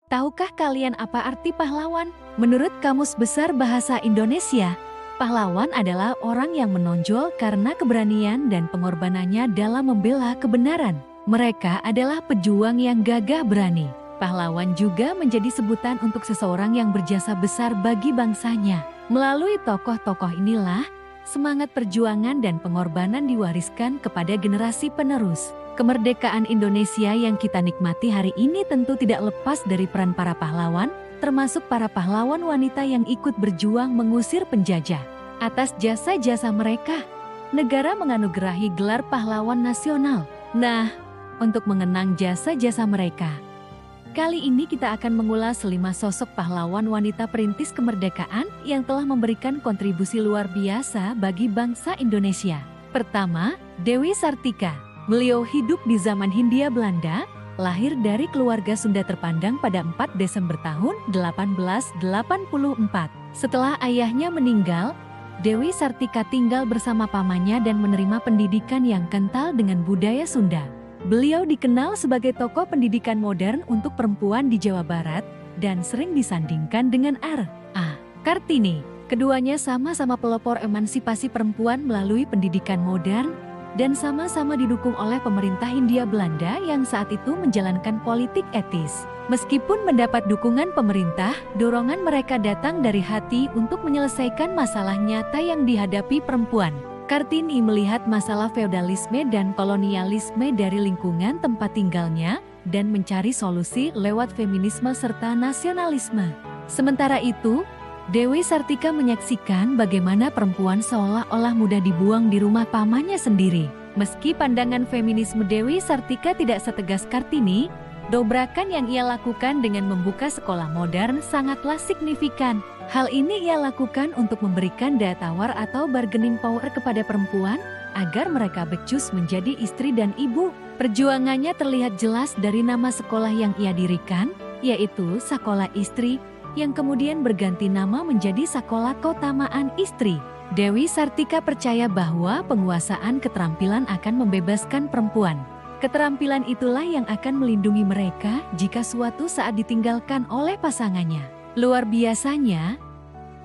Tahukah kalian apa arti pahlawan? Menurut Kamus Besar Bahasa Indonesia, pahlawan adalah orang yang menonjol karena keberanian dan pengorbanannya dalam membela kebenaran. Mereka adalah pejuang yang gagah berani. Pahlawan juga menjadi sebutan untuk seseorang yang berjasa besar bagi bangsanya. Melalui tokoh-tokoh inilah, semangat perjuangan dan pengorbanan diwariskan kepada generasi penerus. Kemerdekaan Indonesia yang kita nikmati hari ini tentu tidak lepas dari peran para pahlawan, termasuk para pahlawan wanita yang ikut berjuang mengusir penjajah. Atas jasa-jasa mereka, negara menganugerahi gelar pahlawan nasional. Nah, untuk mengenang jasa-jasa mereka, kali ini kita akan mengulas 5 sosok pahlawan wanita perintis kemerdekaan yang telah memberikan kontribusi luar biasa bagi bangsa Indonesia. Pertama, Dewi Sartika. Beliau hidup di zaman Hindia Belanda, lahir dari keluarga Sunda terpandang pada 4 Desember tahun 1884. Setelah ayahnya meninggal, Dewi Sartika tinggal bersama pamannya dan menerima pendidikan yang kental dengan budaya Sunda. Beliau dikenal sebagai tokoh pendidikan modern untuk perempuan di Jawa Barat dan sering disandingkan dengan R.A. Kartini. Keduanya sama-sama pelopor emansipasi perempuan melalui pendidikan modern dan sama-sama didukung oleh pemerintah Hindia Belanda yang saat itu menjalankan politik etis. Meskipun mendapat dukungan pemerintah, dorongan mereka datang dari hati untuk menyelesaikan masalah nyata yang dihadapi perempuan. Kartini melihat masalah feodalisme dan kolonialisme dari lingkungan tempat tinggalnya dan mencari solusi lewat feminisme serta nasionalisme. Sementara itu, Dewi Sartika menyaksikan bagaimana perempuan seolah-olah mudah dibuang di rumah pamannya sendiri. Meski pandangan feminisme Dewi Sartika tidak setegas Kartini, dobrakan yang ia lakukan dengan membuka sekolah modern sangatlah signifikan. Hal ini ia lakukan untuk memberikan daya tawar atau bargaining power kepada perempuan agar mereka becus menjadi istri dan ibu. Perjuangannya terlihat jelas dari nama sekolah yang ia dirikan, yaitu Sakola Istri, yang kemudian berganti nama menjadi Sakola Keutamaan Istri. Dewi Sartika percaya bahwa penguasaan keterampilan akan membebaskan perempuan. Keterampilan itulah yang akan melindungi mereka jika suatu saat ditinggalkan oleh pasangannya. Luar biasanya,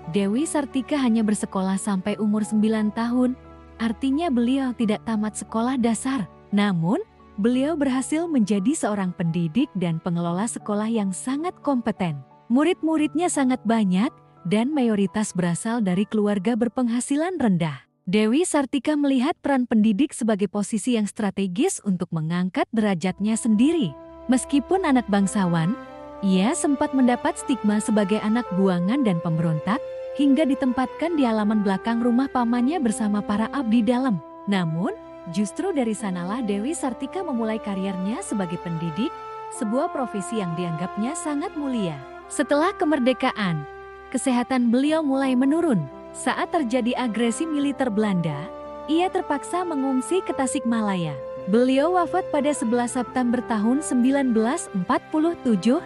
Dewi Sartika hanya bersekolah sampai umur 9 tahun, artinya beliau tidak tamat sekolah dasar. Namun, beliau berhasil menjadi seorang pendidik dan pengelola sekolah yang sangat kompeten. Murid-muridnya sangat banyak dan mayoritas berasal dari keluarga berpenghasilan rendah. Dewi Sartika melihat peran pendidik sebagai posisi yang strategis untuk mengangkat derajatnya sendiri. Meskipun anak bangsawan, ia sempat mendapat stigma sebagai anak buangan dan pemberontak, hingga ditempatkan di halaman belakang rumah pamannya bersama para abdi dalam. Namun, justru dari sanalah Dewi Sartika memulai karirnya sebagai pendidik, sebuah profesi yang dianggapnya sangat mulia. Setelah kemerdekaan, kesehatan beliau mulai menurun. Saat terjadi agresi militer Belanda, ia terpaksa mengungsi ke Tasikmalaya. Beliau wafat pada 11 September tahun 1947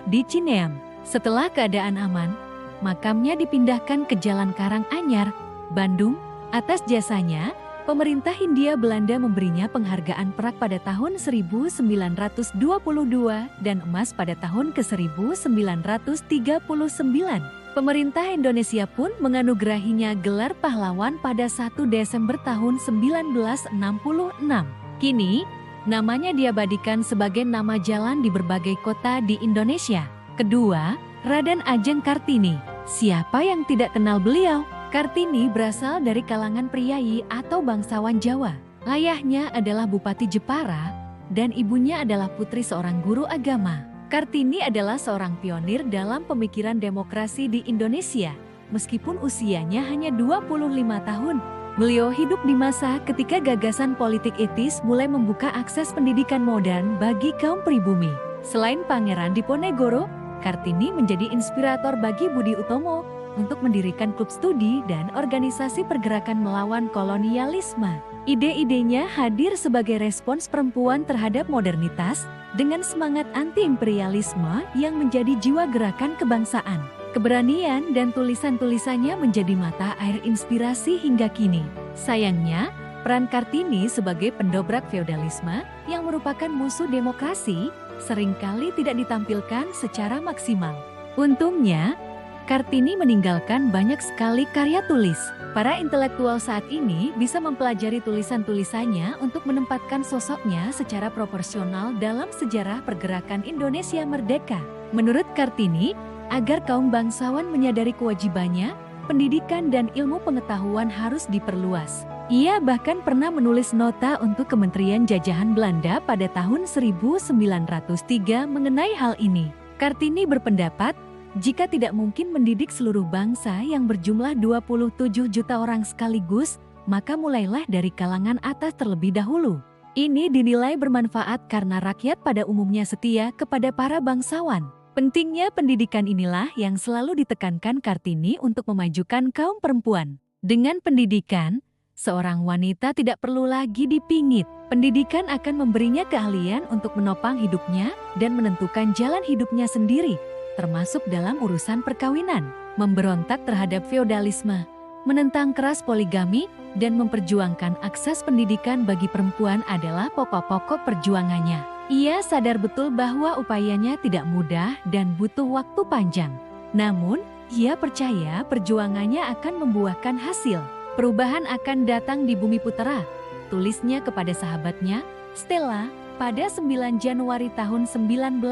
di Cineam. Setelah keadaan aman, makamnya dipindahkan ke Jalan Karanganyar, Bandung. Atas jasanya, pemerintah Hindia Belanda memberinya penghargaan perak pada tahun 1922 dan emas pada tahun ke-1939. Pemerintah Indonesia pun menganugerahinya gelar pahlawan pada 1 Desember tahun 1966. Kini, namanya diabadikan sebagai nama jalan di berbagai kota di Indonesia. Kedua, Raden Ajeng Kartini. Siapa yang tidak kenal beliau? Kartini berasal dari kalangan priyayi atau bangsawan Jawa. Ayahnya adalah Bupati Jepara dan ibunya adalah putri seorang guru agama. Kartini adalah seorang pionir dalam pemikiran demokrasi di Indonesia. Meskipun usianya hanya 25 tahun, beliau hidup di masa ketika gagasan politik etis mulai membuka akses pendidikan modern bagi kaum pribumi. Selain Pangeran Diponegoro, Kartini menjadi inspirator bagi Budi Utomo untuk mendirikan klub studi dan organisasi pergerakan melawan kolonialisme. Ide-idenya hadir sebagai respons perempuan terhadap modernitas dengan semangat anti-imperialisme yang menjadi jiwa gerakan kebangsaan. Keberanian dan tulisan-tulisannya menjadi mata air inspirasi hingga kini. Sayangnya, peran Kartini sebagai pendobrak feodalisme yang merupakan musuh demokrasi seringkali tidak ditampilkan secara maksimal. Untungnya, Kartini meninggalkan banyak sekali karya tulis. Para intelektual saat ini bisa mempelajari tulisan-tulisannya untuk menempatkan sosoknya secara proporsional dalam sejarah pergerakan Indonesia merdeka. Menurut Kartini, agar kaum bangsawan menyadari kewajibannya, pendidikan dan ilmu pengetahuan harus diperluas. Ia bahkan pernah menulis nota untuk Kementerian Jajahan Belanda pada tahun 1903 mengenai hal ini. Kartini berpendapat, jika tidak mungkin mendidik seluruh bangsa yang berjumlah 27 juta orang sekaligus, maka mulailah dari kalangan atas terlebih dahulu. Ini dinilai bermanfaat karena rakyat pada umumnya setia kepada para bangsawan. Pentingnya pendidikan inilah yang selalu ditekankan Kartini untuk memajukan kaum perempuan. Dengan pendidikan, seorang wanita tidak perlu lagi dipingit. Pendidikan akan memberinya keahlian untuk menopang hidupnya dan menentukan jalan hidupnya sendiri, termasuk dalam urusan perkawinan, memberontak terhadap feodalisme, menentang keras poligami, dan memperjuangkan akses pendidikan bagi perempuan adalah pokok-pokok perjuangannya. Ia sadar betul bahwa upayanya tidak mudah dan butuh waktu panjang. Namun, ia percaya perjuangannya akan membuahkan hasil. Perubahan akan datang di bumi putera, tulisnya kepada sahabatnya, Stella, pada 9 Januari tahun 1901.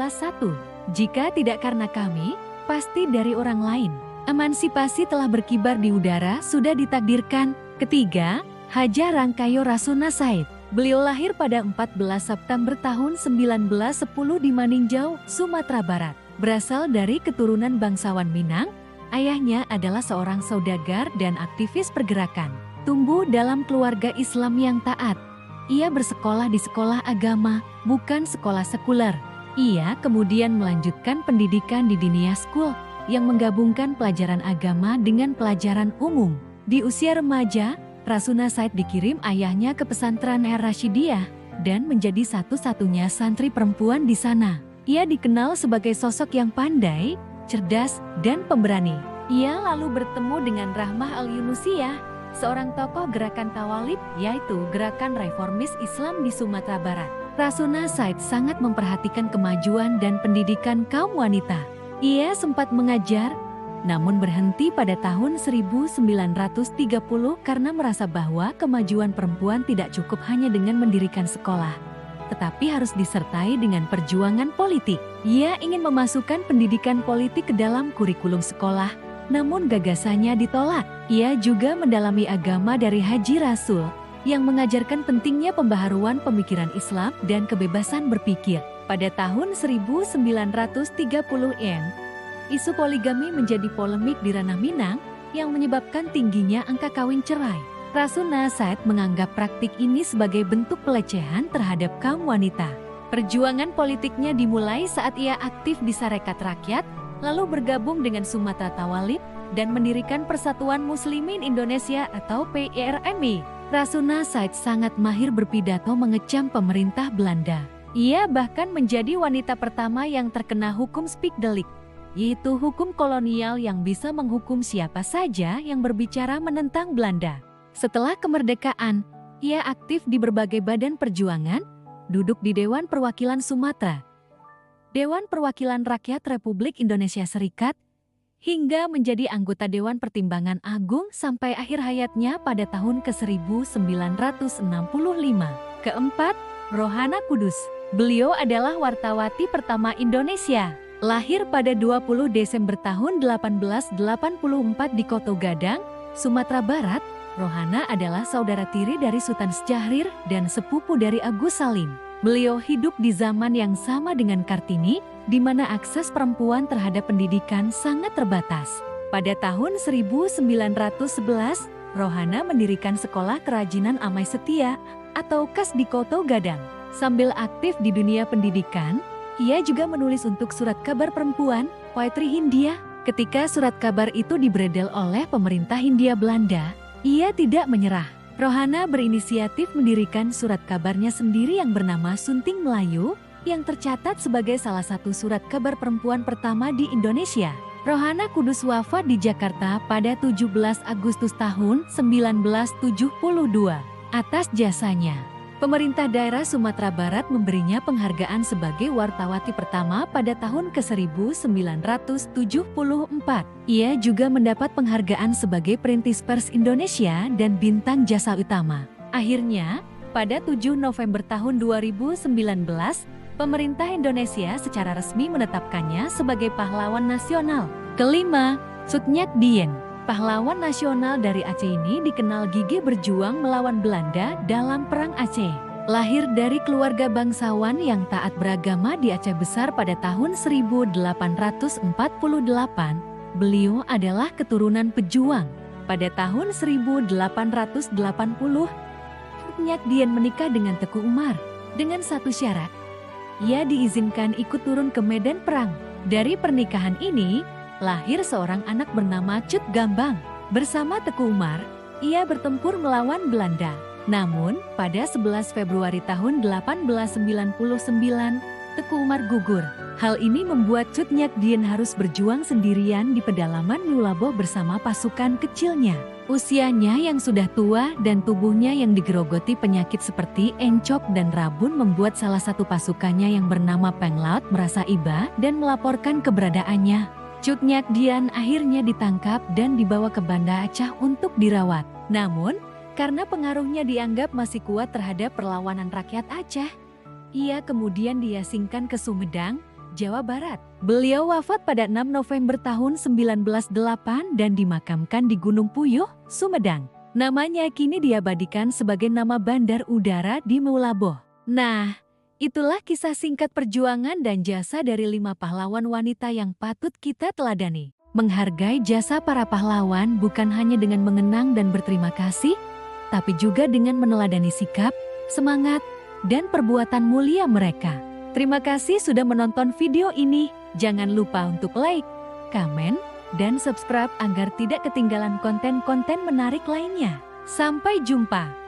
Jika tidak karena kami, pasti dari orang lain. Emansipasi telah berkibar di udara, sudah ditakdirkan. Ketiga, Haja Rangkayo Rasuna Said. Beliau lahir pada 14 September tahun 1910 di Maninjau, Sumatera Barat. Berasal dari keturunan bangsawan Minang, ayahnya adalah seorang saudagar dan aktivis pergerakan. Tumbuh dalam keluarga Islam yang taat. Ia bersekolah di sekolah agama, bukan sekolah sekuler. Ia kemudian melanjutkan pendidikan di Dinia School yang menggabungkan pelajaran agama dengan pelajaran umum. Di usia remaja, Rasuna Said dikirim ayahnya ke pesantren Ar-Rasyidiyah dan menjadi satu-satunya santri perempuan di sana. Ia dikenal sebagai sosok yang pandai, cerdas, dan pemberani. Ia lalu bertemu dengan Rahmah Al-Yunusiyah, seorang tokoh gerakan Tawalib, yaitu gerakan reformis Islam di Sumatera Barat. Rasuna Said sangat memperhatikan kemajuan dan pendidikan kaum wanita. Ia sempat mengajar, namun berhenti pada tahun 1930 karena merasa bahwa kemajuan perempuan tidak cukup hanya dengan mendirikan sekolah, tetapi harus disertai dengan perjuangan politik. Ia ingin memasukkan pendidikan politik ke dalam kurikulum sekolah, namun gagasannya ditolak. Ia juga mendalami agama dari Haji Rasul, yang mengajarkan pentingnya pembaharuan pemikiran Islam dan kebebasan berpikir. Pada tahun 1930-an, isu poligami menjadi polemik di ranah Minang yang menyebabkan tingginya angka kawin cerai. Rasuna Said menganggap praktik ini sebagai bentuk pelecehan terhadap kaum wanita. Perjuangan politiknya dimulai saat ia aktif di Sarekat Rakyat, lalu bergabung dengan Sumatera Tawalib dan mendirikan Persatuan Muslimin Indonesia atau PRMI. Rasuna Said sangat mahir berpidato mengecam pemerintah Belanda. Ia bahkan menjadi wanita pertama yang terkena hukum Spikdelik, yaitu hukum kolonial yang bisa menghukum siapa saja yang berbicara menentang Belanda. Setelah kemerdekaan, ia aktif di berbagai badan perjuangan, duduk di Dewan Perwakilan Sumatera, Dewan Perwakilan Rakyat Republik Indonesia Serikat, hingga menjadi anggota Dewan Pertimbangan Agung sampai akhir hayatnya pada tahun ke-1965. Keempat, Rohana Kudus. Beliau adalah wartawati pertama Indonesia. Lahir pada 20 Desember tahun 1884 di Koto Gadang, Sumatera Barat, Rohana adalah saudara tiri dari Sultan Syahrir dan sepupu dari Agus Salim. Beliau hidup di zaman yang sama dengan Kartini, di mana akses perempuan terhadap pendidikan sangat terbatas. Pada tahun 1911, Rohana mendirikan Sekolah Kerajinan Amai Setia atau KAS di Koto Gadang. Sambil aktif di dunia pendidikan, ia juga menulis untuk Surat Kabar Perempuan, Poetry Hindia. Ketika surat kabar itu diberedel oleh pemerintah Hindia Belanda, ia tidak menyerah. Rohana berinisiatif mendirikan surat kabarnya sendiri yang bernama Sunting Melayu, yang tercatat sebagai salah satu surat kabar perempuan pertama di Indonesia. Rohana Kudus wafat di Jakarta pada 17 Agustus tahun 1972. Atas jasanya, Pemerintah daerah Sumatera Barat memberinya penghargaan sebagai wartawati pertama pada tahun ke-1974. Ia juga mendapat penghargaan sebagai Perintis Pers Indonesia dan Bintang Jasa Utama. Akhirnya, pada 7 November tahun 2019, pemerintah Indonesia secara resmi menetapkannya sebagai pahlawan nasional. Kelima, Sutnyak Dien. Pahlawan nasional dari Aceh ini dikenal gigih berjuang melawan Belanda dalam Perang Aceh. Lahir dari keluarga bangsawan yang taat beragama di Aceh Besar pada tahun 1848, beliau adalah keturunan pejuang. Pada tahun 1880, Sutnyak Dien menikah dengan Teku Umar dengan satu syarat. Ia diizinkan ikut turun ke medan perang. Dari pernikahan ini, lahir seorang anak bernama Cut Gambang. Bersama Teku Umar, ia bertempur melawan Belanda. Namun, pada 11 Februari tahun 1899, Teku Umar gugur. Hal ini membuat Sutnyak Dien harus berjuang sendirian di pedalaman Meulaboh bersama pasukan kecilnya. Usianya yang sudah tua dan tubuhnya yang digerogoti penyakit seperti encok dan rabun membuat salah satu pasukannya yang bernama Penglaut merasa iba dan melaporkan keberadaannya. Sutnyak Dien akhirnya ditangkap dan dibawa ke Banda Aceh untuk dirawat. Namun, karena pengaruhnya dianggap masih kuat terhadap perlawanan rakyat Aceh, ia kemudian diasingkan ke Sumedang, Jawa Barat. Beliau wafat pada 6 November tahun 1908 dan dimakamkan di Gunung Puyuh, Sumedang. Namanya kini diabadikan sebagai nama bandar udara di Meulaboh. Nah, itulah kisah singkat perjuangan dan jasa dari 5 pahlawan wanita yang patut kita teladani. Menghargai jasa para pahlawan bukan hanya dengan mengenang dan berterima kasih, tapi juga dengan meneladani sikap, semangat, dan perbuatan mulia mereka. Terima kasih sudah menonton video ini. Jangan lupa untuk like, komen, dan subscribe agar tidak ketinggalan konten-konten menarik lainnya. Sampai jumpa!